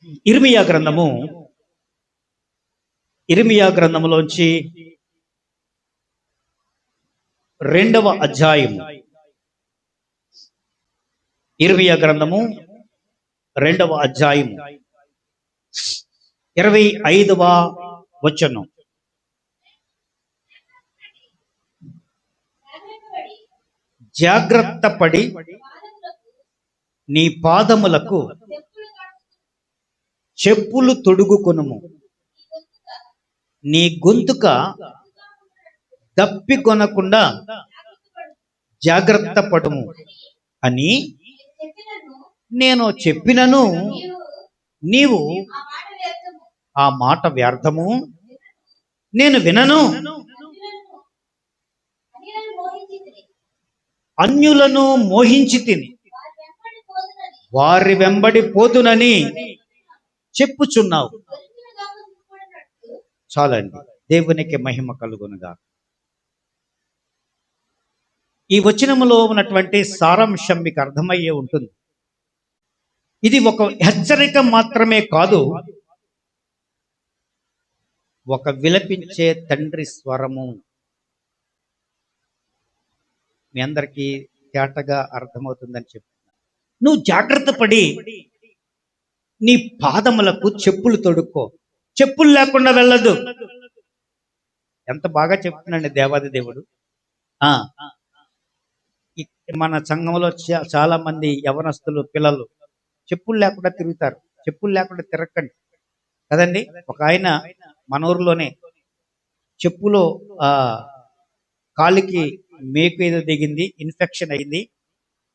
ఇర్మియా గ్రంథము ఇర్మియా గ్రంథములోంచి 2వ అధ్యాయం. ఇర్మియా గ్రంథము 2వ అధ్యాయం 25వ వచనం. జాగ్రత్త పడి నీ పాదములకు చెప్పులు తొడుగుకొనుము, నీ గొంతుక దప్పికొనకుండా జాగ్రత్త పడుము అని నేను చెప్పినను నీవు ఆ మాట వ్యర్థము, నేను వినను, అన్యులను మోహించి తిని వారి వెంబడి పోతునని చెప్పుచున్నావు. చాలండి, దేవునికి మహిమ కలుగునుగా. ఈ వచనములో ఉన్నటువంటి సారాంశం మీకు అర్థమయ్యే ఉంటుంది. ఇది ఒక హెచ్చరిక మాత్రమే కాదు, ఒక విలపించే తండ్రి స్వరము. మీ అందరికీ తేటగా అర్థమవుతుందని చెప్తున్నా. నువ్వు జాగ్రత్త పడి నీ పాదములకు చెప్పులు తొడుక్కో. చెప్పులు లేకుండా వెళ్ళదు. ఎంత బాగా చెప్తున్నాండి దేవాది దేవుడు. మన సంఘంలో చాలా మంది యవనస్తులు పిల్లలు చెప్పులు లేకుండా తిరుగుతారు. చెప్పులు లేకుండా తిరగకండి కదండి. ఒక ఆయన మన ఊరిలోనే చెప్పులో కాలికి మేకు ఏదో దిగింది, ఇన్ఫెక్షన్ అయింది.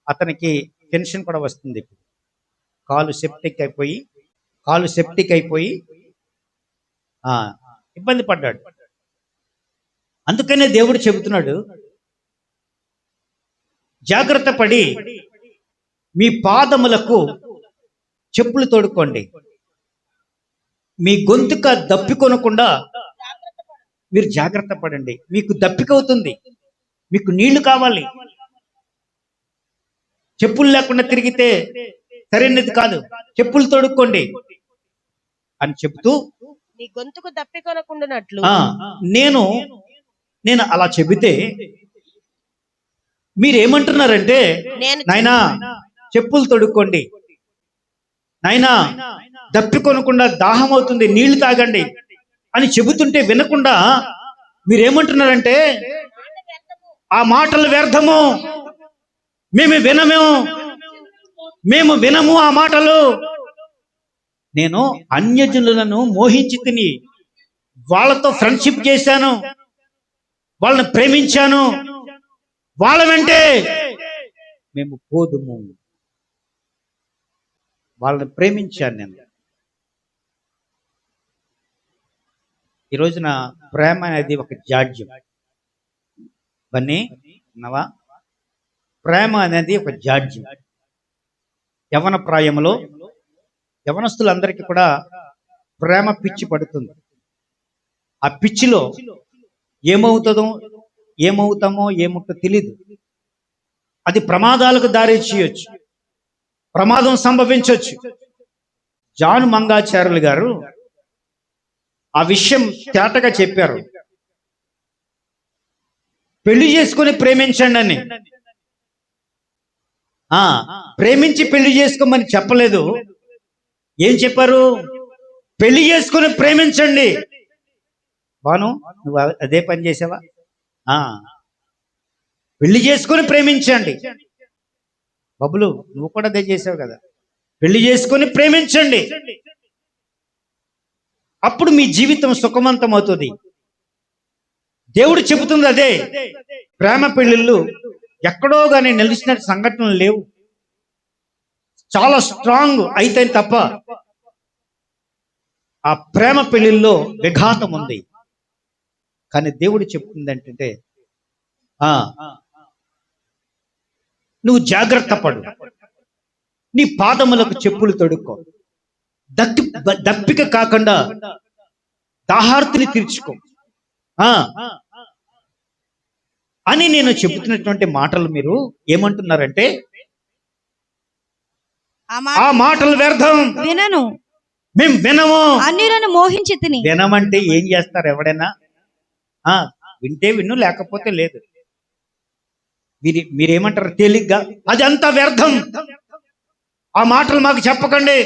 అతనికి టెన్షన్ కూడా వస్తుంది. ఇప్పుడు కాలు సెప్టిక్ అయిపోయి ఇబ్బంది పడ్డాడు. అందుకనే దేవుడు చెబుతున్నాడు, జాగ్రత్త పడి మీ పాదములకు చెప్పులు తోడుకోండి, మీ గొంతుక దప్పికొనకుండా మీరు జాగ్రత్త పడండి. మీకు దప్పికవుతుంది, మీకు నీళ్లు కావాలి. చెప్పులు లేకుండా తిరిగితే సరైనది కాదు. చెప్పులు తోడుకోండి అని చెబుతూ నీ గొంతుకు దప్పికొనకుండానట్లు నేను అలా చెబితే మీరేమంటున్నారంటే, నాయనా చెప్పులు తొడుక్కోండి, నాయనా దప్పికొనకుండా దాహం అవుతుంది, నీళ్లు తాగండి అని చెబుతుంటే వినకుండా మీరేమంటున్నారంటే, ఆ మాటలు వ్యర్థము, మేము వినము ఆ మాటలు. నేను అన్యజనులను మోహించి తిని వాళ్ళతో ఫ్రెండ్షిప్ చేశాను, వాళ్ళని ప్రేమించాను, వాళ్ళ వెంటే మేము పోదుము. వాళ్ళని ప్రేమించాను నేను. ఈ రోజున ప్రేమ అనేది ఒక జాడ్యం. బన్నీ నవా, ప్రేమ అనేది ఒక జాడ్యం. యవన ప్రాయంలో యవనస్తులందరికీ కూడా ప్రేమ పిచ్చి పడుతుంది. ఆ పిచ్చిలో ఏమవుతామో ఏముంటో తెలీదు. అది ప్రమాదాలకు దారి చేయొచ్చు, ప్రమాదం సంభవించవచ్చు. జాన్ మంగాచార్యులు గారు ఆ విషయం తేటగా చెప్పారు. పెళ్లి చేసుకుని ప్రేమించండి అని, ప్రేమించి పెళ్లి చేసుకోమని చెప్పలేదు. ఏం చెప్పారు? పెళ్లి చేసుకుని ప్రేమించండి. బాను, నువ్వు అదే పని చేసావా? పెళ్లి చేసుకుని ప్రేమించండి. బబులు, నువ్వు కూడా అదే చేసావు కదా. పెళ్లి చేసుకుని ప్రేమించండి, అప్పుడు మీ జీవితం సుఖవంతం అవుతుంది. దేవుడు చెబుతుంది అదే. ప్రేమ పెళ్లిళ్ళు ఎక్కడో గానీ నిలిచిన సంఘటనలు లేవు. చాలా స్ట్రాంగ్ అయితే తప్ప ఆ ప్రేమ పెళ్లిల్లో విఘాతం ఉంది. కానీ దేవుడు చెప్తుంది ఏంటంటే, నువ్వు జాగ్రత్త పడు, నీ పాదములకు చెప్పులు తొడుక్కో, దప్పిక కాకుండా దాహార్తిని తీర్చుకో అని నేను చెబుతున్నటువంటి మాటలు మీరు ఏమంటున్నారంటే, ఆ మాటలు వ్యర్థం, వినను, మేము వినము. అన్యులను మోహించి తిని. వినమంటే ఏం చేస్తారు ఎవడైనా? ఆ వింటే విను, లేకపోతే లేదు. మీరేమంటారు తేలిగ్గా? అదంతా వ్యర్థం, ఆ మాటలు మాకు చెప్పకండి.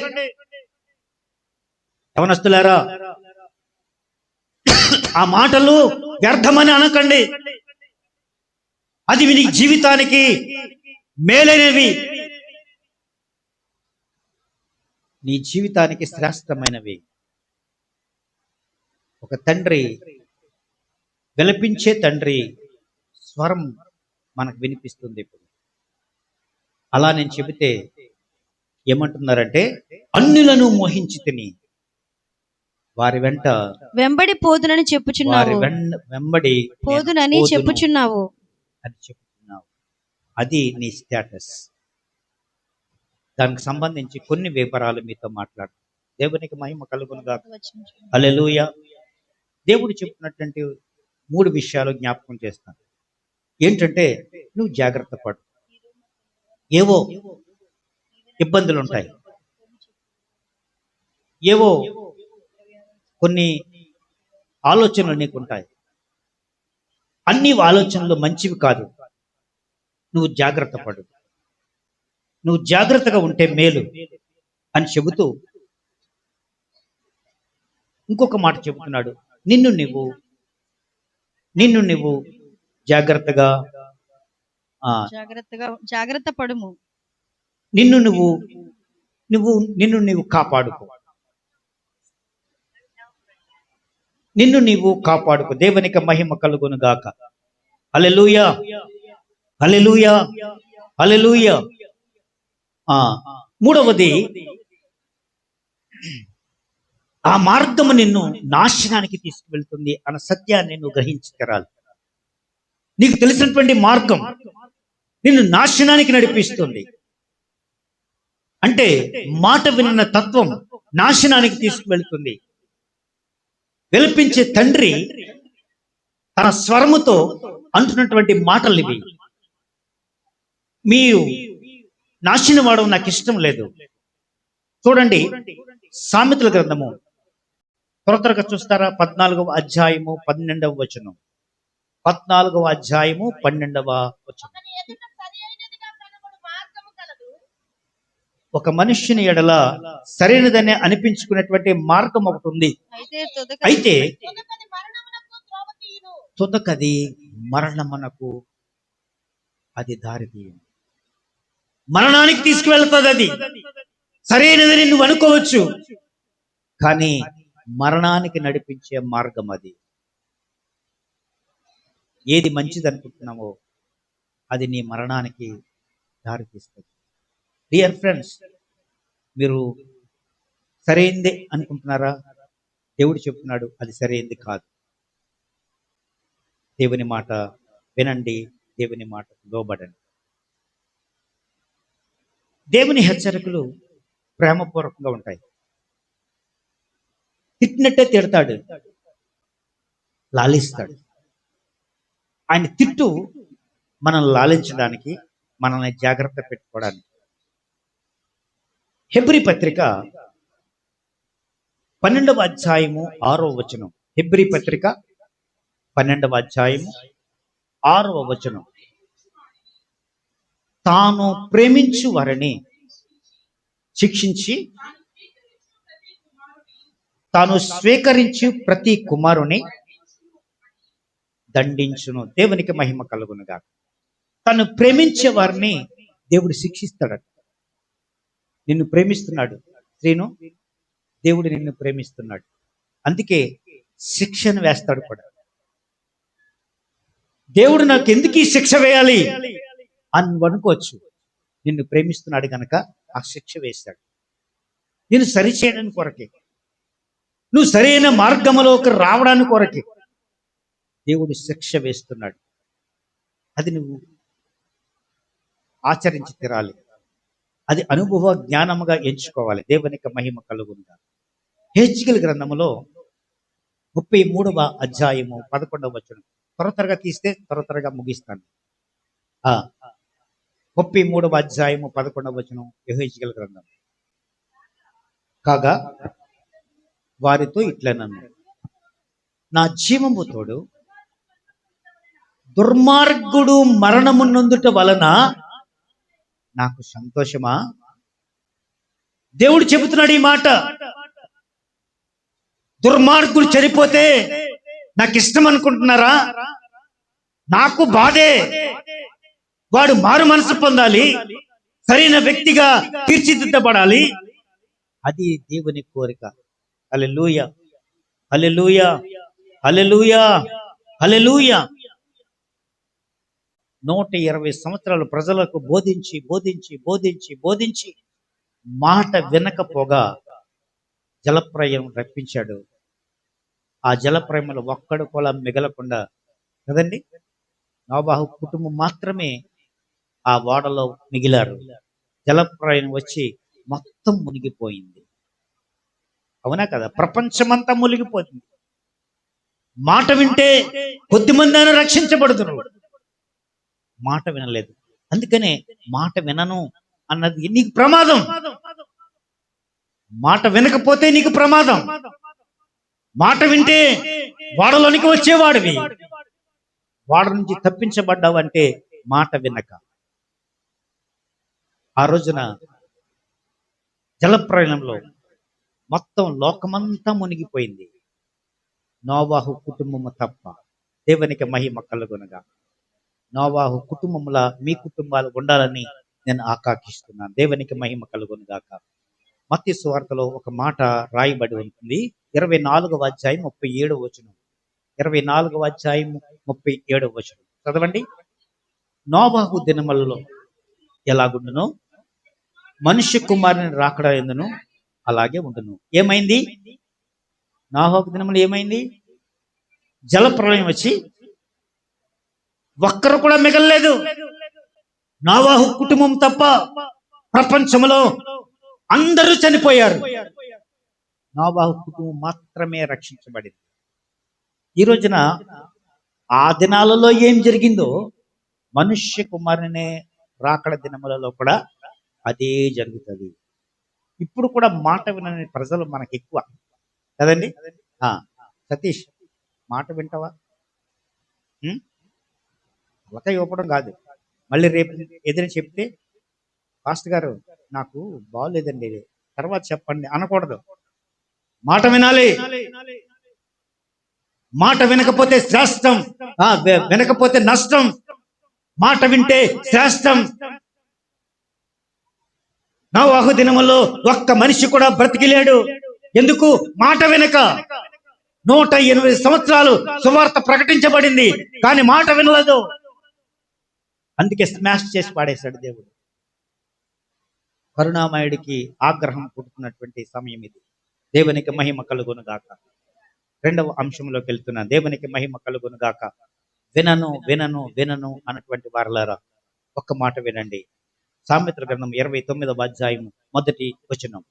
యవనస్తులారా, ఆ మాటలు వ్యర్థమని అనకండి. అది మీ జీవితానికి మేలైనవి, నీ జీవితానికి శ్రేష్టమైనవి. ఒక తండ్రి, విలపించే తండ్రి స్వరం మనకు వినిపిస్తుంది. ఇప్పుడు అలా నేను చెబితే ఏమంటున్నారంటే, అన్యులను మోహించి తిని వారి వెంబడి పోదునని చెప్పుచున్నావు. వెంబడి పోదునని చెప్పుచున్నావు అని చెప్పుచున్నావు. అది నీ స్టేటస్. దానికి సంబంధించి కొన్ని వివరాలు మీతో మాట్లాడు. దేవునికి మహిమ కలుగునుగాక. హల్లెలూయా. దేవుడు చెప్పినటువంటి 3 విషయాలు జ్ఞాపకం చేస్తాను. ఏంటంటే, నువ్వు జాగ్రత్త పడు. ఏవో ఇబ్బందులు ఉంటాయి, ఏవో కొన్ని ఆలోచనలు నీకుంటాయి. అన్ని ఆలోచనలు మంచివి కాదు. నువ్వు జాగ్రత్త పడు. నువ్వు జాగ్రత్తగా ఉంటే మేలు అని చెబుతూ ఇంకొక మాట చెబుతున్నాడు. నిన్ను నువ్వు జాగ్రత్తగా జాగ్రత్త పడుము. నిన్ను నీవు కాపాడుకో. నిన్ను నీవు కాపాడుకో. దేవునికి మహిమ కలుగును గాక. హల్లెలూయా, హల్లెలూయా, హల్లెలూయా. మూడవది, ఆ మార్గము నిన్ను నాశనానికి తీసుకువెళ్తుంది అన్న సత్యాన్ని నువ్వు గ్రహించగలగాలి. నీకు తెలిసినటువంటి మార్గం నిన్ను నాశనానికి నడిపిస్తుంది అంటే, మాట విన్న తత్వం నాశనానికి తీసుకువెళ్తుంది. విలపించే తండ్రి తన స్వరముతో అంటున్నటువంటి మాటలు ఇవి. మీరు నాశనం వాడడం నాకు ఇష్టం లేదు. చూడండి, సామెతల గ్రంథము త్వరగా చూస్తారా? 14వ అధ్యాయము 12వ వచనం. 14వ అధ్యాయము 12వ వచనం. ఒక మనుష్యుని ఎడల సరైనదనే అనిపించుకున్నటువంటి మార్గం ఒకటి ఉంది. అయితే తుదకది మరణమునకు అది దారి తీయదు. మరణానికి తీసుకువెళ్తుంది. అది సరైనదని నువ్వు అనుకోవచ్చు, కానీ మరణానికి నడిపించే మార్గం అది. ఏది మంచిది అనుకుంటున్నావో అది నీ మరణానికి దారి తీస్తుంది. డియర్ ఫ్రెండ్స్, మీరు సరైందే అనుకుంటున్నారా? దేవుడు చెప్తున్నాడు అది సరైంది కాదు. దేవుని మాట వినండి, దేవుని మాటకు లోబడండి. దేవుని హెచ్చరికలు ప్రేమపూర్వకంగా ఉంటాయి. తిట్టినట్టే తిడతాడు, లాలిస్తాడు. ఆయన తిట్టు మనల్ని లాలించడానికి, మనల్ని జాగ్రత్త పెట్టుకోవడానికి. హెబ్రీ పత్రిక 12వ అధ్యాయము 6వ వచనం. హెబ్రీ పత్రిక 12వ అధ్యాయము 6వ వచనం. తాను ప్రేమించు వారిని శిక్షించి తాను స్వీకరించి ప్రతి కుమారుని దండించును. దేవునికి మహిమ కలుగునుగా. తను ప్రేమించే వారిని దేవుడు శిక్షిస్తాడట. నిన్ను ప్రేమిస్తున్నాడు శ్రీను, దేవుడు నిన్ను ప్రేమిస్తున్నాడు, అందుకే శిక్షను వేస్తాడు కూడా. దేవుడు నాకు ఎందుకు ఈ శిక్ష వేయాలి అని అనుకోవచ్చు. నిన్ను ప్రేమిస్తున్నాడు గనక ఆ శిక్ష వేస్తాడు. నేను సరిచేయడానికి కొరకే, నువ్వు సరైన మార్గంలోకి రావడానికి కొరకే దేవుడు శిక్ష వేస్తున్నాడు. అది నువ్వు ఆచరించి తీరాలి. అది అనుభవ జ్ఞానముగా ఎంచుకోవాలి. దేవునికి మహిమ కలుగునుగా. హెజ్కేలు గ్రంథములో 33వ అధ్యాయము 11వ వచనం. త్వరగా తీస్తే త్వరగా ముగిస్తాను. 33వ అధ్యాయము 11వ వచనం హెజ్కేలు గ్రంథం. కాగా వారితో ఇట్లనను, నా జీవము తోడు దుర్మార్గుడు మరణము నొందుట వలన నాకు సంతోషమా? దేవుడు చెబుతున్నాడు ఈ మాట. దుర్మార్గుడు చనిపోతే నాకు ఇష్టం అనుకుంటున్నారా? నాకు బాధే. వాడు మారు మనసు పొందాలి, సరైన వ్యక్తిగా తీర్చిదిద్దబడాలి. అది దేవుని కోరిక. హల్లెలూయా, హల్లెలూయా, హల్లెలూయా, హల్లెలూయా. 120 సంవత్సరాలు ప్రజలకు బోధించి బోధించి బోధించి బోధించి మాట వినకపోగా జలప్రయం రప్పించాడు. ఆ జలప్రయంలో ఒక్కడు కూడా మిగలకుండా కదండి, నోవాహు కుటుంబం మాత్రమే ఆ ఓడలో మిగిలారు. జలప్రయం వచ్చి మొత్తం మునిగిపోయింది. అవునా కదా? ప్రపంచమంతా మునిగిపోతుంది. మాట వింటే కొద్దిమంది అయినా రక్షించబడుతున్నారు. మాట వినలేదు. అందుకనే మాట వినను అన్నది నీకు ప్రమాదం. మాట వినకపోతే నీకు ప్రమాదం. మాట వింటే వాడలోనికి వచ్చేవాడివి. వాడ నుంచి తప్పించబడ్డావంటే మాట వినక. ఆ రోజున జలప్రయాణంలో మొత్తం లోకమంతా మునిగిపోయింది, నోవాహు కుటుంబము తప్ప. దేవునికి మహిమ కలుగునుగా. నోవాహు కుటుంబంలా మీ కుటుంబాలు ఉండాలని నేను ఆకాంక్షిస్తున్నాను. దేవునికి మహిమ కలుగునుగాక. మత్తయి సువార్తలో ఒక మాట రాయబడి ఉంటుంది, 24వ అధ్యాయం 37వ వచనం. 24వ అధ్యాయం 37వ వచనం చదవండి. నోవాహు దినములలో ఎలాగుండునో మనుష్య కుమారుని రాకడ ఎందును అలాగే ఉండును. ఏమైంది? నోవాహు దినములు ఏమైంది? జలప్రళయం వచ్చి ఒక్కరు కూడా మిగలలేదు. నోవాహు కుటుంబం తప్ప ప్రపంచంలో అందరూ చనిపోయారు. నోవాహు కుటుంబం మాత్రమే రక్షించబడింది. ఈ రోజున ఆ దినాలలో ఏం జరిగిందో మనుష్య కుమారుని రాకడ దినములలో కూడా అదే జరుగుతుంది. ఇప్పుడు కూడా మాట వినని ప్రజలు మనకి ఎక్కువ కదండి. సతీష్, మాట వింటావా? అలక ఇవ్వడం కాదు, మళ్ళీ రేపు ఏదైనా చెప్తే పాస్టర్ గారు నాకు బాగోలేదండి తర్వాత చెప్పండి అనకూడదు. మాట వినాలి. మాట వినకపోతే శ్రేష్టం, వినకపోతే నష్టం. మాట వింటే శ్రేష్టం. నోవాహు దినములో ఒక్క మనిషి కూడా బ్రతికిలేడు. ఎందుకు? మాట వినక. 108 సంవత్సరాలు సువార్త ప్రకటించబడింది, కానీ మాట వినలేదు. అందుకే స్మాష్ చేసి పాడేశాడు దేవుడు. కరుణామయుడికి ఆగ్రహం పుడుతున్నటువంటి సమయం ఇది. దేవునికి మహిమ కలుగును గాక. రెండవ అంశంలోకి వెళ్తున్నా. దేవునికి మహిమ కలుగును గాక. వినను వినను వినను అన్నటువంటి వారలారా, ఒక్క మాట వినండి. సామెతల గ్రంథం 29వ అధ్యాయం 1వ వచనం.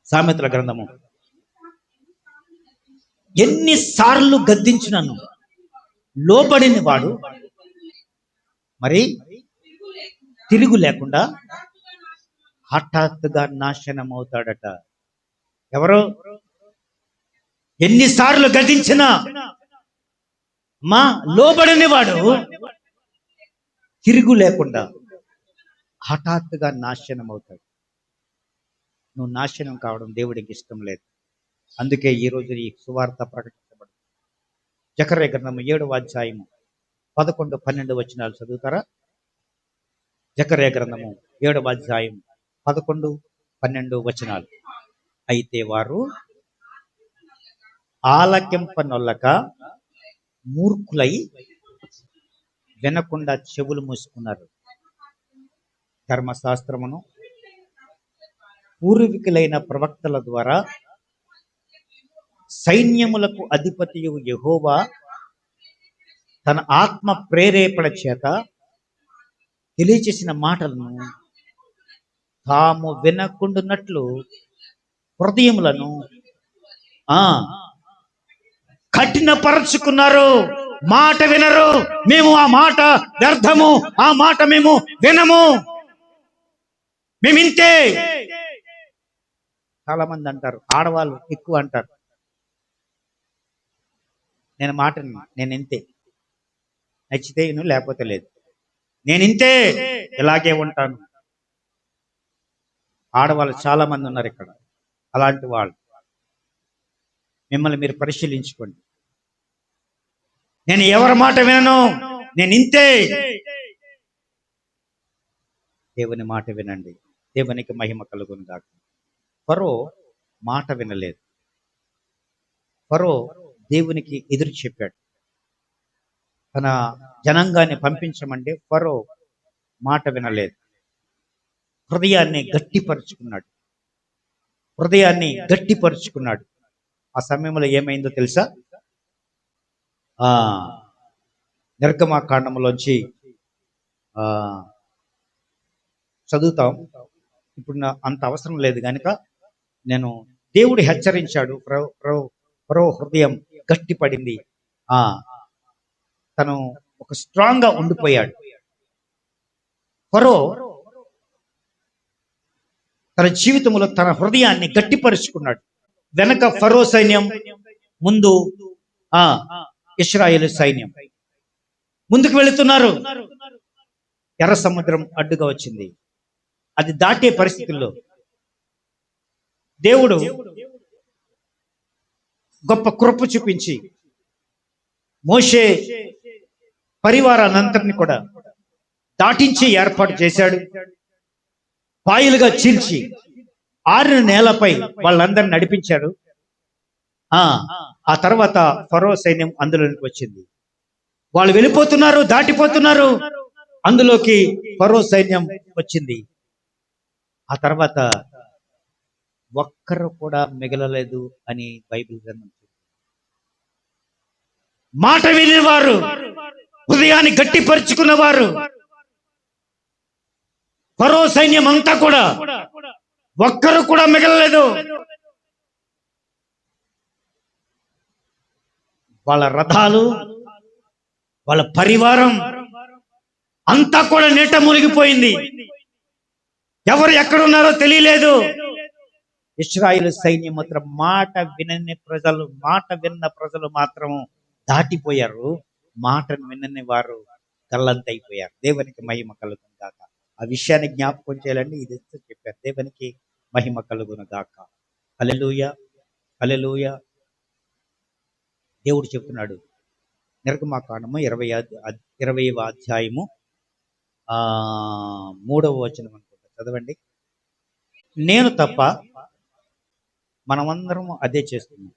సామెతల గ్రంథము, ఎన్నిసార్లు గద్దించినను లోబడిన వాడు మరి తిరుగు లేకుండా హఠాత్తుగా నాశనం అవుతాడట. ఎవరు? ఎన్నిసార్లు గద్దించినా మా లోబడిన వాడు తిరుగు లేకుండా హఠాత్తుగా నాశనం అవుతాడు. నువ్వు నాశనం కావడం దేవుడికి ఇష్టం లేదు. అందుకే ఈ రోజు ఈ సువార్త ప్రకటించబడింది. జకర్యా గ్రంథం 7వ అధ్యాయము 11, 12 వచనాలు చదువుతారా? జకర్యా గ్రంథము 7వ అధ్యాయం 11, 12 వచనాలు. అయితే వారు ఆలకింపనొల్లక మూర్ఖులై వినకుండా చెవులు మూసుకున్నారు. ధర్మశాస్త్రమును పూర్వీకులైన ప్రవక్తల ద్వారా సైన్యములకు అధిపతియు యెహోవా తన ఆత్మ ప్రేరేపణ చేత తెలియచేసిన మాటలను తాము వినకుండునట్లు హృదయములను కఠినపరుచుకున్నారు. మాట వినరు. మేము ఆ మాట వ్యర్థము, ఆ మాట మేము వినము, మేమింతే. చాలా మంది అంటారు, ఆడవాళ్ళు ఎక్కువ అంటారు. నేను మాటని నేను ఇంతే, నచ్చితే ఇను, లేకపోతే లేదు. నేను ఇంతే, ఇలాగే ఉంటాను. ఆడవాళ్ళు చాలా మంది ఉన్నారు ఇక్కడ. అలాంటి వాళ్ళు మిమ్మల్ని మీరు పరిశీలించుకోండి. నేను ఎవరి మాట వినను, నేను ఇంతే. దేవుని మాట వినండి, దేవునికి మహిమ కలుగును గాక. ఫరో మాట వినలేదు. ఫరో దేవునికి ఎదురు చెప్పాడు. తన జనాంగాన్ని పంపించమంటే ఫరో మాట వినలేదు. హృదయాన్ని గట్టిపరుచుకున్నాడు. ఆ సమయంలో ఏమైందో తెలుసా? నిర్గమకాండంలోంచి చదువుతాం. ఇప్పుడు అంత అవసరం లేదు కనుక నేను, దేవుడు హెచ్చరించాడు. ఫరో హృదయం గట్టిపడింది. తను ఒక స్ట్రాంగ్ గా ఉండిపోయాడు. ఫరో తన జీవితంలో తన హృదయాన్ని గట్టిపరుచుకున్నాడు. వెనక ఫరో సైన్యం, ముందు ఇశ్రాయేలు సైన్యం ముందుకు వెళుతున్నారు. ఎర్ర సముద్రం అడ్డుగా వచ్చింది. అది దాటే పరిస్థితుల్లో దేవుడు గొప్ప కృప చూపించి మోషే పరివారానంతటిని కూడా దాటించి ఏర్పాటు చేశాడు. పాయలుగా చీల్చి ఆరిన నేలపై వాళ్ళందరిని నడిపించాడు. ఆ తర్వాత ఫరో సైన్యం అందులోనికి వచ్చింది. వాళ్ళు వెళ్ళిపోతున్నారు, దాటిపోతున్నారు. అందులోకి ఫరో సైన్యం వచ్చింది. ఆ తర్వాత ఒక్కరు కూడా మిగలలేదు అని బైబిల్ గ్రంథం. మాట వినేవారు, హృదయాన్ని గట్టిపరుచుకున్నవారు, ఫరో సైన్యం అంతా కూడా ఒక్కరు కూడా మిగలలేదు. వాళ్ళ రథాలు, వాళ్ళ పరివారం అంతా కూడా నీట మునిగిపోయింది. ఎవరు ఎక్కడున్నారో తెలియలేదు. ఇశ్రాయేలు సైన్యం మాత్రం మాట విన్న ప్రజలు మాత్రం దాటిపోయారు. మాటను వినని వారు గల్లంతైపోయారు. దేవునికి మహిమ కలుగును గాక. ఆ విషయాన్ని జ్ఞాపకం చేయాలని ఇది చెప్పారు. దేవునికి మహిమ కలుగును గాక. హల్లెలూయా, హల్లెలూయా. దేవుడు చెప్తున్నాడు, నిర్గమకాండము 20వ అధ్యాయము 3వ వచనం అనుకుంటా, చదవండి. నేను తప్ప మనమందరం అదే చేస్తున్నాం.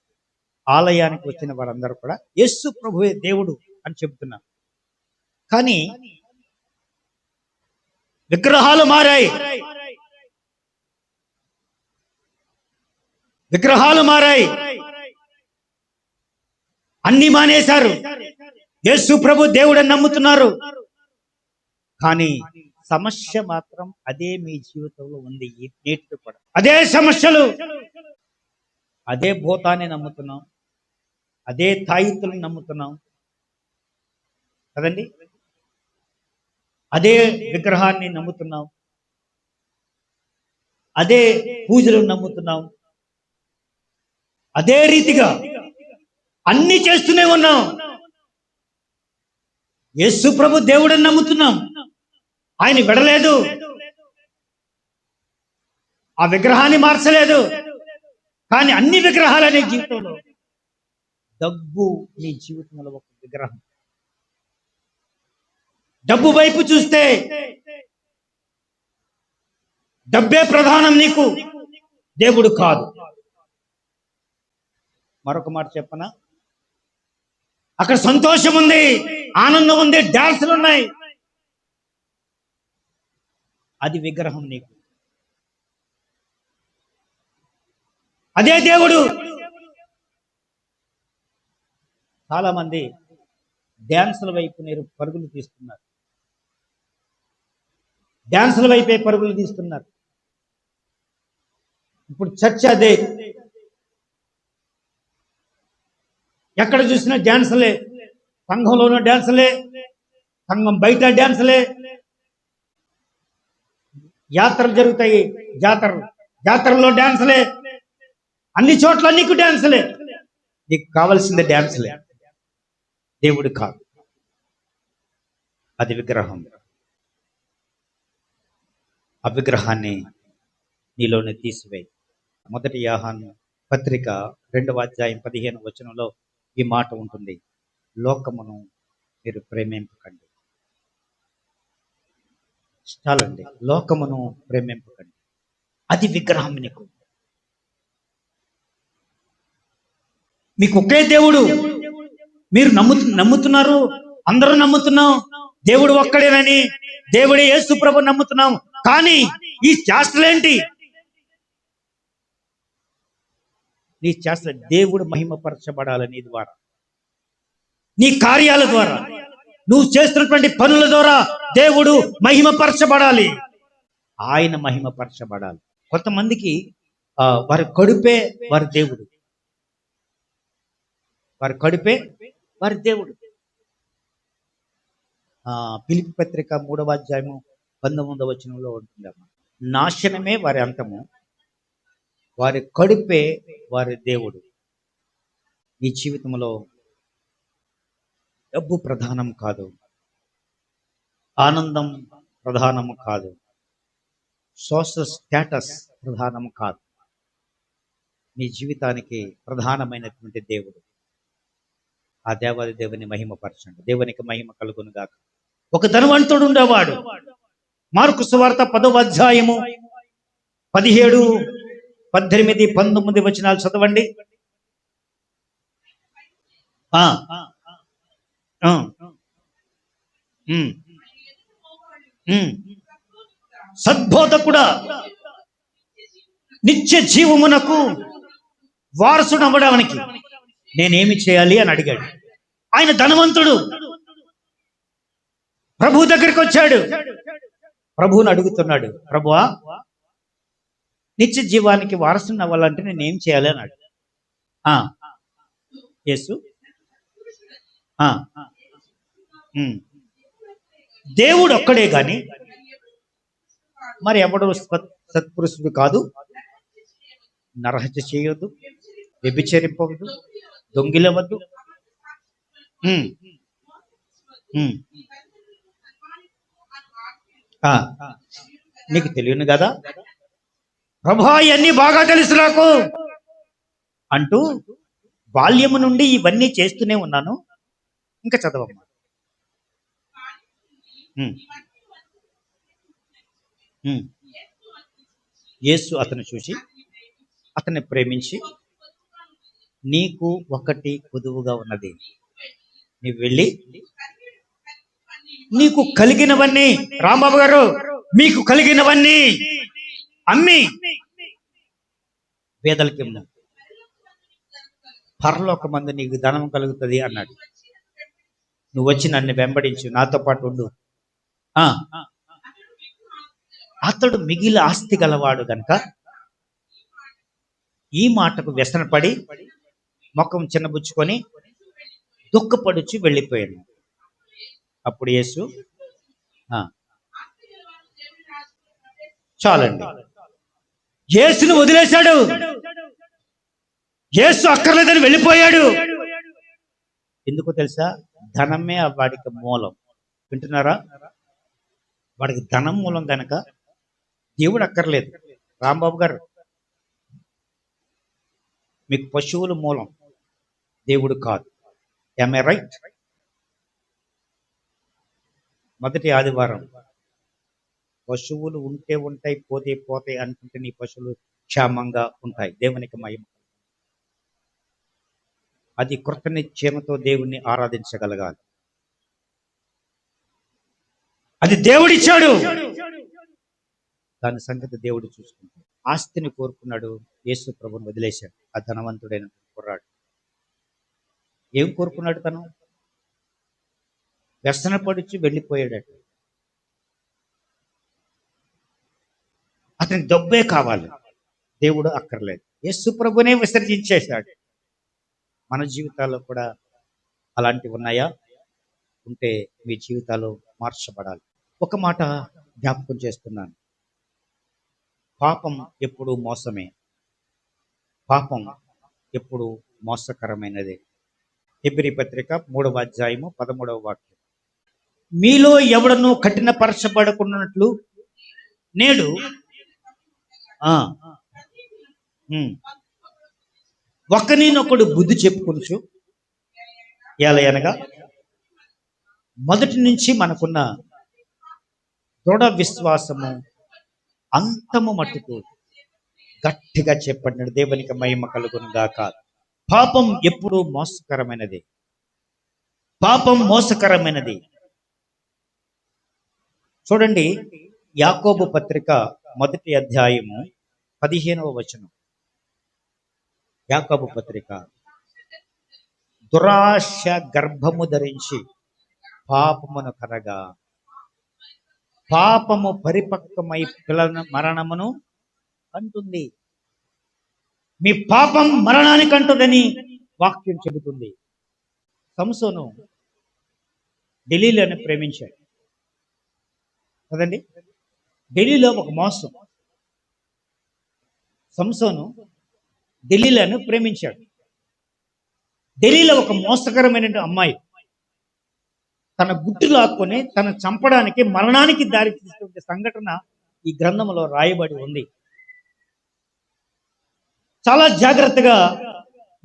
ఆలయానికి వచ్చిన వారందరూ కూడా యేసు ప్రభువే దేవుడు అని చెబుతున్నారు. కానీ విగ్రహాలు మారాయి. అన్ని మానేశారు. యేసు ప్రభు దేవుడని నమ్ముతున్నారు. కానీ సమస్య మాత్రం అదే మీ జీవితంలో ఉంది. నేటికి కూడా అదే సమస్యలు. అదే భూతాన్ని నమ్ముతున్నాం, అదే తాయితులను నమ్ముతున్నాం కదండి, అదే విగ్రహాన్ని నమ్ముతున్నాం, అదే పూజలు నమ్ముతున్నాం, అదే రీతిగా అన్ని చేస్తూనే ఉన్నాం. యేసు ప్రభు దేవుడని నమ్ముతున్నాం, ఆయన విడలేదు, ఆ విగ్రహాన్ని మార్చలేదు. కానీ అన్ని విగ్రహాలనే జీవితంలో డబ్బు నీ జీవితంలో ఒక విగ్రహం. డబ్బు వైపు చూస్తే డబ్బే ప్రధానం నీకు, దేవుడు కాదు. మరొక మాట చెప్పనా, అక్కడ సంతోషం ఉంది, ఆనందం ఉంది, డాన్సులు ఉన్నాయి, అది విగ్రహం నీకు. అదే దేవుడు. చాలా మంది డ్యాన్సుల వైపు పరుగులు తీస్తున్నారు. డ్యాన్సుల వైపే పరుగులు తీస్తున్నారు. ఇప్పుడు చర్చ అదే. ఎక్కడ చూసినా డ్యాన్సులే. సంఘంలోనూ డ్యాన్సులే, సంఘం బయట డ్యాన్సులే. యాత్రలు జరుగుతాయి, జాతరలో డ్యాన్సులే. అన్ని చోట్ల నీకు డ్యాన్సులే. నీకు కావాల్సిందే డ్యాన్సులే, దేవుడు కాదు. అది విగ్రహం. ఆ విగ్రహాన్ని నీలోనే తీసివేయి. మొదటి యోహాను పత్రిక 2వ అధ్యాయం 15వ వచనంలో ఈ మాట ఉంటుంది, లోకమును మీరు ప్రేమింపకండి. చాలండి, లోకమును ప్రేమింపకండి. అది విగ్రహం. మీకు ఒకే దేవుడు, మీరు నమ్ముతున్నారు, అందరూ నమ్ముతున్నాం దేవుడు ఒక్కడేనని, దేవుడే యేసు ప్రభు నమ్ముతున్నాం. కానీ ఈ చేష్టలేంటి? నీ చేష్ట దేవుడు మహిమపరచబడాలి. నీ ద్వారా, నీ కార్యాల ద్వారా, నువ్వు చేస్తున్నటువంటి పనుల ద్వారా దేవుడు మహిమపరచబడాలి. ఆయన మహిమపరచబడాలి. కొంతమందికి వారి కడుపే వారి దేవుడు, వారి కడుపే వారి దేవుడు. ఫిలిప్పీ పత్రిక 3వ అధ్యాయము 19వ వచనంలో ఉంటుందమ్మా, నాశనమే వారి అంతము, వారి కడుపే వారి దేవుడు. ఈ జీవితంలో డబ్బు ప్రధానం కాదు, ఆనందం ప్రధానము కాదు, సోషల్ స్టేటస్ ప్రధానము కాదు. నీ జీవితానికి ప్రధానమైనటువంటి దేవుడు. ఆ దేవాది దేవుని మహిమపరచండి. దేవునికి మహిమ కలుగును గాక. ఒక ధనవంతుడు ఉండేవాడు. మార్కు సువార్త 10వ అధ్యాయము 17, 18, 19 వచనాలు చదవండి. సద్బోధకుడా, నిత్య జీవమునకు వారసుడు అవ్వడానికి నేనేమి చేయాలి అని అడిగాడు. ఆయన ధనవంతుడు ప్రభు దగ్గరికి వచ్చాడు. ప్రభువుని అడుగుతున్నాడు, ప్రభువా, నిత్య జీవానికి వారసుని అవ్వాలంటే నేనేం చేయాలి అన్నాడు. యేసు, దేవుడు ఒక్కడే గాని మరి ఎవడు సత్పురుషుడు కాదు, నరహత్య చేయొద్దు, వ్యభిచరింపవద్దు, దొంగిలవద్దు, నీకు తెలియను కదా ప్రభా, ఇవన్నీ బాగా తెలుసు నాకు అంటూ బాల్యము నుండి ఇవన్నీ చేస్తూనే ఉన్నాను. ఇంకా చదవమ్మా. యేసు అతను చూసి అతన్ని ప్రేమించి, నీకు ఒకటి కొదువుగా ఉన్నది, నీవు వెళ్ళి నీకు కలిగినవన్నీ, రాంబాబు గారు, మీకు కలిగినవన్నీ అమ్మి పేదలకి ఇమ్ము, పరలోకమందు నీకు ధనం కలుగుతుంది అన్నాడు. నువ్వు వచ్చి నన్ను వెంబడించు, నాతో పాటు ఉండు. అతడు మిగిలిన ఆస్తి గలవాడు గనుక ఈ మాటకు వ్యసనపడి ముఖం చిన్నబుచ్చుకొని దుఃఖపడుచు వెళ్ళిపోయాను. అప్పుడు యేసు, చాలండి, యేసును వదిలేశాడు. యేసు అక్కర్లేదని వెళ్ళిపోయాడు. ఎందుకో తెలుసా? ధనమే వాడికి మూలం. వింటున్నారా? వాడికి ధనం మూలం కనుక దేవుడు అక్కర్లేదు. రాంబాబు గారు, మీకు పశువులు మూలం, దేవుడు కాదు. am I right? మొదటి ఆదివారం పశువులు ఉంటే ఉంటాయి, పోతే పోతాయి అనుకుంటే నీ పశువులు క్షేమంగా ఉంటాయి. దేవునికి మహిమ. అది కృత నిశ్చయముతో దేవుణ్ణి ఆరాధించగలగాలి. అది దేవుడిచ్చాడు, దాని సంగతి దేవుడు చూసుకుంటాడు. ఆస్తిని కోరుకున్నాడు, యేసు ప్రభుని వదిలేశాడు. ఆ ధనవంతుడైన కుర్రాడు ఏం కోరుకున్నాడు? తను వ్యసనపడిచి వెళ్ళిపోయాడట. అతని డబ్బే కావాలి, దేవుడు అక్కర్లేదు. యేసు ప్రభునే విసర్జించేశాడు. మన జీవితాల్లో కూడా అలాంటివి ఉన్నాయా? ఉంటే మీ జీవితాలు మార్చబడాలి. ఒక మాట జ్ఞాపకం చేస్తున్నాను, పాపం ఎప్పుడు మోసమే, పాపం ఎప్పుడు మోసకరమైనదే. హెబ్రీ పత్రిక 3వ అధ్యాయము 13వ వాక్యం. మీలో ఎవడను కఠినపరచబడకున్నట్లు నేడు ఒకరినొకడు బుద్ధి చెప్పుకొనుచు, ఎలయనగా మొదటి నుంచి మనకున్న దృఢ విశ్వాసము అంతము మట్టుకు గట్టిగా చెప్పండి. దేవునికి మహిమ కలుగును గాక. పాపం ఎప్పుడూ మోసకరమైనది. పాపం మోసకరమైనది. చూడండి, యాకోబు పత్రిక 1వ అధ్యాయము 15వ వచనం. యాకోబు పత్రిక, దురాశ గర్భము ధరించి పాపమును కనగా పాపము పరిపక్వమై మరణమును అంటుంది. మీ పాపం మరణానికి అంటుందని వాక్యం చెబుతుంది. సంసోను ఢిల్లీలోనే ప్రేమించాడు కదండి. ఢిల్లీలో ఒక మోసం. సంసోను ఢిల్లీలోనే ప్రేమించాడు. ఢిల్లీలో ఒక మోసకరమైన అమ్మాయి తన గుట్టు లాక్కొని తను చంపడానికి, మరణానికి దారి తీసినటువంటి సంఘటన ఈ గ్రంథంలో రాయబడి ఉంది. చాలా జాగ్రత్తగా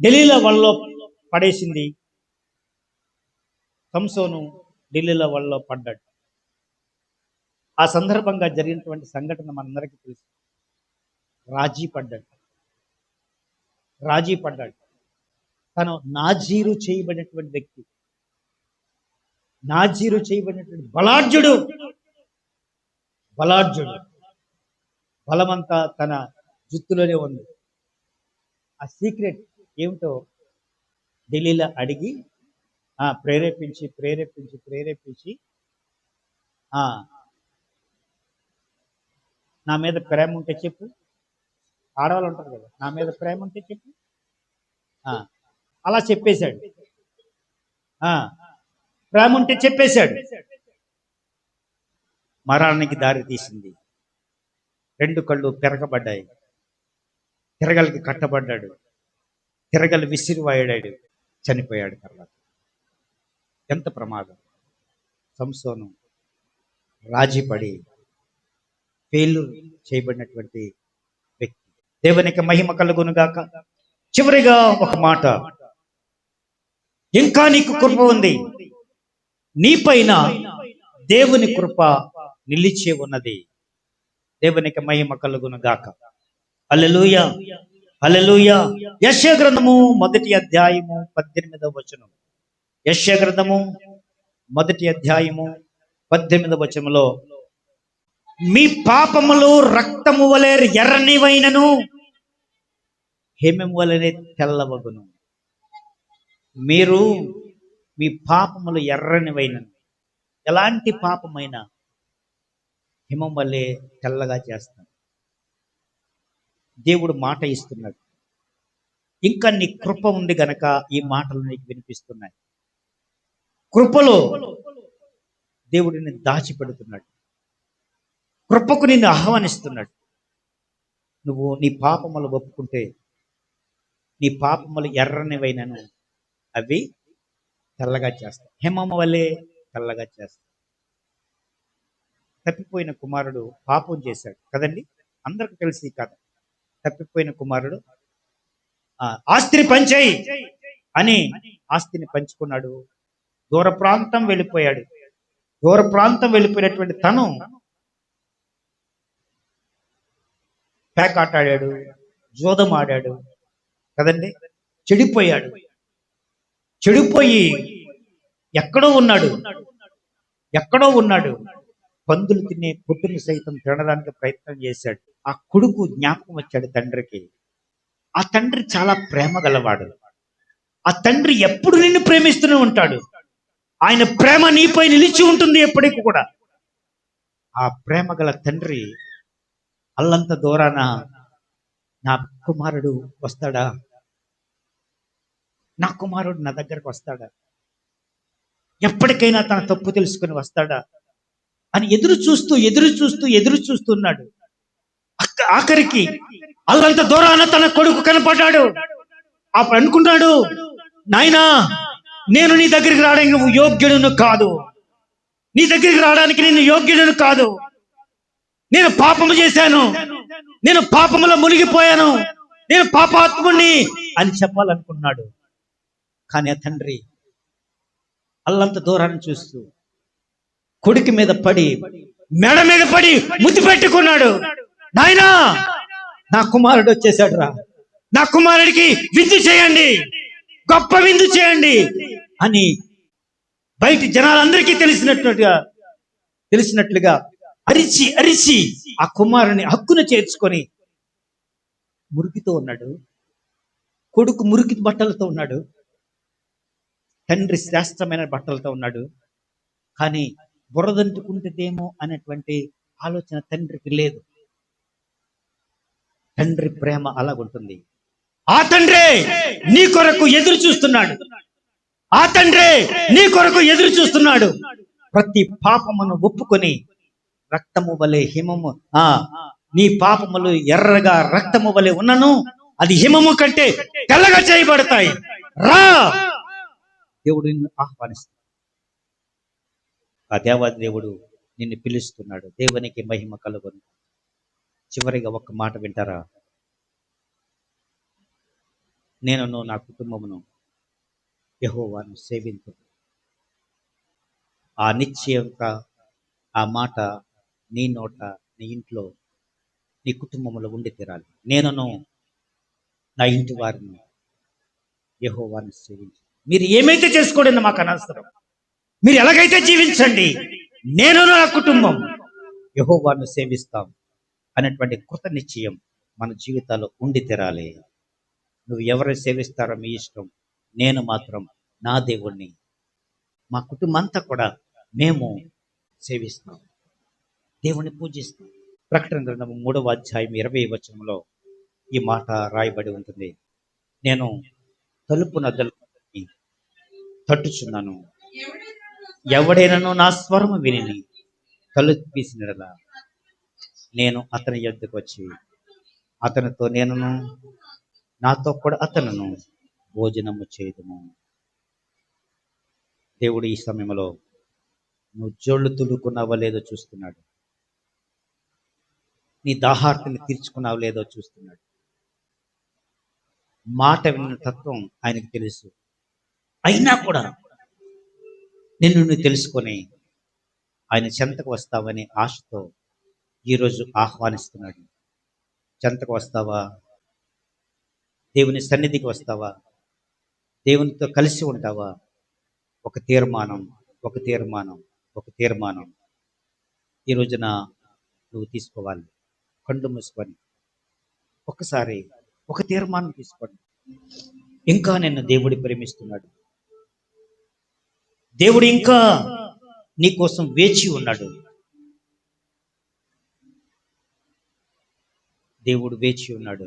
ఢిల్లీలో వాళ్ళలో పడేసింది. సంసోను ఢిల్లీలో వాళ్ళలో పడ్డాడు. ఆ సందర్భంగా జరిగినటువంటి సంఘటన మనందరికీ తెలుసు. రాజీ పడ్డాడు. తను నాజీరు చేయబడినటువంటి వ్యక్తి, నాజీరు చేయబడినటువంటి బలాఢ్యుడు. బలమంతా తన జుత్తులోనే ఉంది. ఆ సీక్రెట్ ఏమిటో ఢిల్లీలో అడిగి ప్రేరేపించి నా మీద ప్రేమ ఉంటే చెప్పు. ఆడవాళ్ళు ఉంటారు కదా, నా మీద ప్రేమ ఉంటే చెప్పు. అలా చెప్పేశాడు. ప్రేమ ఉంటే చెప్పేశాడు. మరణానికి దారి తీసింది. 2 కళ్ళు పెరగబడ్డాయి. తిరగలికి కట్టబడ్డాడు. తిరగలి విసిరివాడాడు. చనిపోయాడు. తర్వాత ఎంత ప్రమాదం. సంసోను రాజీపడి ఫెయిల్యూర్ చేయబడినటువంటి వ్యక్తి. దేవునికి మహిమ కలుగును గాక. చివరిగా ఒక మాట, ఇంకా నీకు కృప ఉంది. నీపైన దేవుని కృప నిలిచి ఉన్నది. దేవునికి మహిమ కలుగును గాక. హల్లెలూయా, హల్లెలూయా. యెషయా గ్రంథము 1వ అధ్యాయము 18వ వచనం. యెషయా గ్రంథము 1వ అధ్యాయము 18వ వచనంలో, మీ పాపములు రక్తము వలె ఎర్రనివైనను హేమము వలె తెల్లవగును. మీరు మీ పాపములు ఎర్రనివైనను, ఎలాంటి పాపమైనా హిమం వల్లే తెల్లగా చేస్తాడు. దేవుడు మాట ఇస్తున్నాడు. ఇంకా నీ కృప ఉంది గనక ఈ మాటలు నీకు వినిపిస్తున్నాయి. కృపలో దేవుడిని దాచిపెడుతున్నాడు. కృపకు నిన్ను ఆహ్వానిస్తున్నాడు. నువ్వు నీ పాపములు ఒప్పుకుంటే, నీ పాపములు ఎర్రనివైనను అవి తెల్లగా చేస్తాయి. హిమము వల్లే తెల్లగా చేస్తాయి. తప్పిపోయిన కుమారుడు పాపం చేశాడు కదండి, అందరికి తెలిసి కథ. తప్పిపోయిన కుమారుడు ఆస్తిని పంచేయి అని ఆస్తిని పంచుకున్నాడు. దూర ప్రాంతం వెళ్ళిపోయాడు. దూర ప్రాంతం వెళ్ళిపోయినటువంటి తను పేకాట ఆడాడు, జోదం ఆడాడు కదండి. చెడిపోయి ఎక్కడో ఉన్నాడు. పందులు తినే పొట్టుని సైతం తినడానికి ప్రయత్నం చేశాడు. ఆ కొడుకు జ్ఞాపకం వచ్చాడు తండ్రికి. ఆ తండ్రి చాలా ప్రేమ గలవాడు. ఆ తండ్రి ఎప్పుడు నిన్ను ప్రేమిస్తూనే ఉంటాడు. ఆయన ప్రేమ నీపై నిలిచి ఉంటుంది ఎప్పటికీ కూడా. ఆ ప్రేమ గల తండ్రి అల్లంత దూరాన నా కుమారుడు వస్తాడా, నా కుమారుడు నా దగ్గరకు వస్తాడా, ఎప్పటికైనా తన తప్పు తెలుసుకుని వస్తాడా అని ఎదురు చూస్తున్నాడు. ఆఖరికి అల్లంత దూరాన తన కొడుకు కనపడ్డాడు. అప్పుడు అనుకున్నాడు, నాయనా, నేను నీ దగ్గరికి రావడానికి నువ్వు యోగ్యుడును కాదు, నీ దగ్గరికి రావడానికి నేను యోగ్యుడును కాదు, నేను పాపము చేశాను, నేను పాపములో మునిగిపోయాను, నేను పాపాత్ముని అని చెప్పాలనుకున్నాడు. కానీ ఆ తండ్రి అల్లంత దూరాన్ని చూస్తూ కొడుకు మీద పడి, మెడ మీద పడి ముద్దు పెట్టుకున్నాడు. నాయనా, నా కుమారుడు వచ్చేసాడు రా, నా కుమారుడికి విందు చేయండి, గొప్ప విందు చేయండి అని బయట జనాలందరికీ తెలిసినట్లుగా అరిచి అరిచి ఆ కుమారుని హక్కున చేర్చుకొని మురికితో ఉన్నాడు. కొడుకు మురికి బట్టలతో ఉన్నాడు, తండ్రి శ్రేష్టమైన బట్టలతో ఉన్నాడు. కానీ బురదంటుకుంటుందేమో అనేటువంటి ఆలోచన తండ్రికి లేదు. తండ్రి ప్రేమ అలాగుంటుంది. ఆ తండ్రే నీ కొరకు ఎదురు చూస్తున్నాడు, ఆ తండ్రే నీ కొరకు ఎదురు చూస్తున్నాడు. ప్రతి పాపమును ఒప్పుకొని రక్తము వలె హిమము, నీ పాపములు ఎర్రగా రక్తము వలె ఉన్నను అది హిమము కంటే తెల్లగా చేయబడతాయి, రా. దేవుడు నిన్ను ఆహ్వానిస్తాడు. ఆ దేవాది దేవుడు నిన్ను పిలుస్తున్నాడు. దేవునికి మహిమ కలుగును. చివరిగా ఒక్క మాట వింటారా? నేను నా కుటుంబమును యెహోవాను సేవింతు. ఆ నిశ్చయత, ఆ మాట నీ నోట, నీ ఇంట్లో, నీ కుటుంబంలో ఉండి తీరాలి. నేను నా ఇంటి వారిని యెహోవాను సేవించు. మీరు ఏమైతే చేసుకోండి మాకు అనవసరం, మీరు ఎలాగైతే జీవించండి, నేను నా కుటుంబం యెహోవాను సేవిస్తాం అనేటువంటి కృత నిశ్చయం మన జీవితాల్లో ఉండి తీరాలి. నువ్వు ఎవరిని సేవిస్తారో మీ ఇష్టం, నేను మాత్రం నా దేవుణ్ణి, మా కుటుంబం అంతా కూడా మేము సేవిస్తాం, దేవుణ్ణి పూజిస్తాం. ప్రకటన గ్రంథము 3వ అధ్యాయం 20వ వచనంలో ఈ మాట రాయబడి ఉంటుంది. నేను తలుపు నద్దలు తట్టుచున్నాను, ఎవడైనాను నా స్వరము విని తలుపు తీసినలా నేను అతని యొద్దకు వచ్చి అతనితో, నేనును నాతో కూడా అతనును భోజనము చేయుదుము. దేవుడు ఈ సమయంలో నువ్వు జోళ్ళు తుడుకున్నావో లేదో చూస్తున్నాడు, నీ దాహార్తిని తీర్చుకున్నావో లేదో చూస్తున్నాడు. మాట విన్న తత్వం ఆయనకు తెలుసు. అయినా కూడా నిన్ను తెలుసుకొని ఆయన చెంతకు వస్తావనే ఆశతో ఈరోజు ఆహ్వానిస్తున్నాడు. చెంతకు వస్తావా? దేవుని సన్నిధికి వస్తావా? దేవునితో కలిసి ఉంటావా? ఒక తీర్మానం ఈ రోజున నువ్వు తీసుకోవాలి. కళ్ళు మూసుకొని ఒకసారి ఒక తీర్మానం తీసుకోండి. ఇంకా నిన్ను దేవుడు ప్రేమిస్తున్నాడు, దేవుడు ఇంకా నీ కోసం వేచి ఉన్నాడు. దేవుడు వేచి ఉన్నాడు,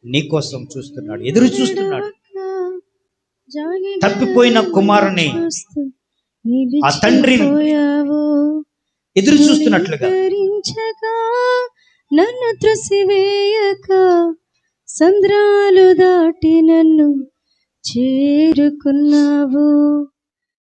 నీ కోసం చూస్తున్నాడు, ఎదురు చూస్తున్నాడు. తప్పిపోయిన కుమారుని ఆ తండ్రి ఎదురు చూస్తున్నట్లుగా నన్ను త్రసివేయక సంద్రాలు దాటి నన్ను చేరుకున్నావు.